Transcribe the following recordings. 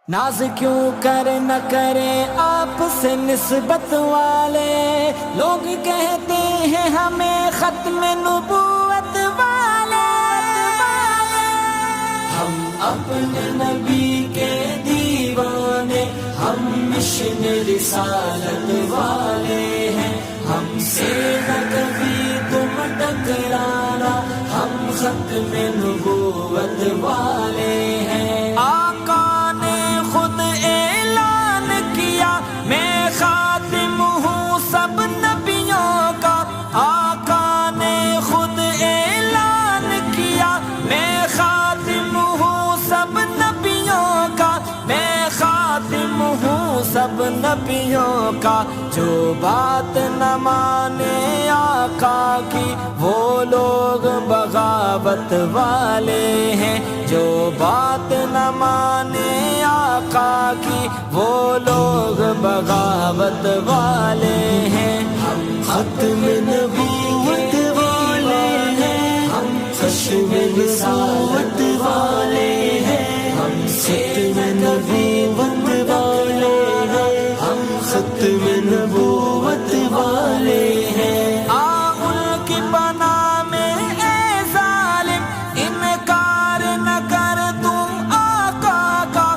ناز کیوں کر نہ کرے آپ سے نسبت والے، لوگ کہتے ہیں ہمیں ختم نبوت والے۔ ہم اپنے نبی کے دیوانے، ہم مشن رسالت والے ہیں، ہم سے نہ کبھی تم ٹکرانا، ہم ختم نبوت والے ہیں۔ سب نبیوں کا جو بات نہ مانے آقا کی، وہ لوگ بغاوت والے ہیں۔ جو بات نہ مانے آقا کی، وہ لوگ بغاوت والے ہیں۔ ہم ختم نبوت والے ہیں، ہم ختم رسالت والے ہیں، ہم ختم نبوت والے ہیں، ہم ختم نبوت والے ہیں۔ ان کی پناہ میں اے ظالم، انکار نہ کر تم آقا کا۔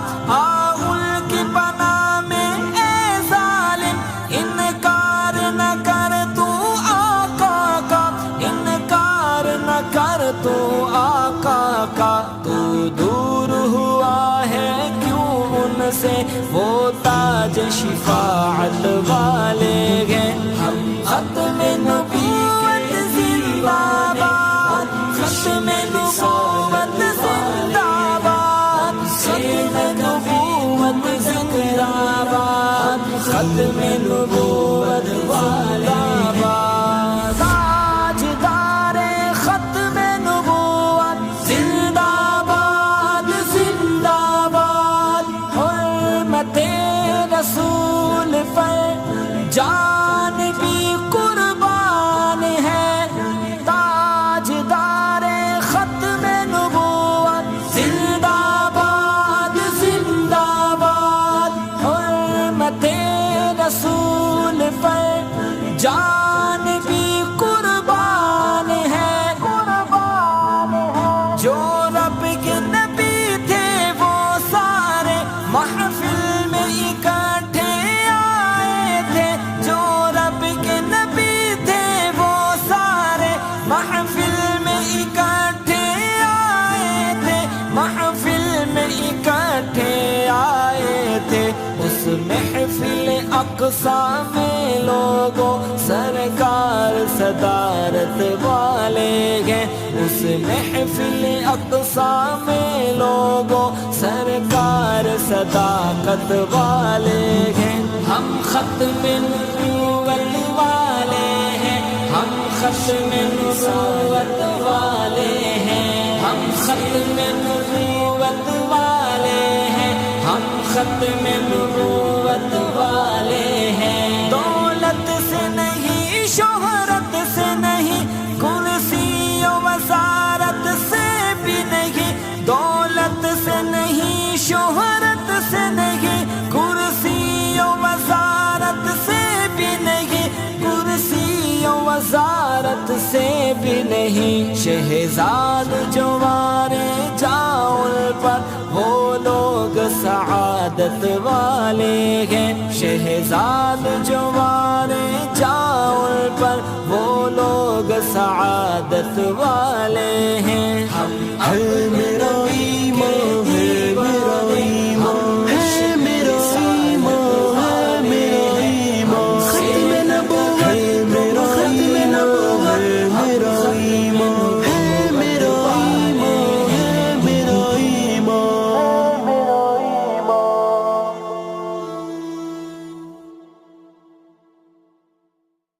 ان کی پناہ میں اے ظالم، انکار نہ کر تو آقا کا، انکار نہ کر تو آقا کا۔ تو دور ہوا ہے کیوں ان سے، وہ تاج شفاعت والے ہیں۔ ہم ختم نبوت زندہ باد، ختم نبوت زندہ باد، ختم نبوت زندہ باد، ختم نبوت والے باد۔ تاجدار ختم نبوت زندہ باد، زندہ باد۔ حرمت رسول پر جان بھی قربان ہے۔ تاجدار ختم نبوت زندہ باد، زندہ باد۔ حرمت رسول پر جان بھی قربان ہے، قربان ہے۔ جو رب کے نبی تھے وہ سارے محفل میں اکٹھے آئے تھے۔ جو رب کے نبی تھے وہ سارے محفل میں اکٹھے آئے تھے، محفل میں اکٹھے آئے تھے۔ اس محفل اقصیٰ میں لوگوں سرکار صدارت والے ہیں۔ اس محفل اقصیٰ میں لوگوں سرکار صداقت والے ہیں۔ ہم ختم نبوت والے ہیں، ہم ختم نبوت والے ہیں، ہم ختم نبوت والے ہیں، ہم ختم نبوت والے ہیں۔ دولت سے نہیں، شہرت سے نہیں، کرسی و وزارت سے بھی نہیں، دولت سے نہیں، شہرت سے نہیں، کرسی و وزارت سے بھی نہیں، کرسی و وزارت سے بھی نہیں۔ شہزاد جو مارے جاؤ پر، وہ لوگ سعادت والے ہیں۔ شہزاد جو مارے جاؤ پر، وہ لوگ سعادت والے ہیں۔ ہم میرا ایمان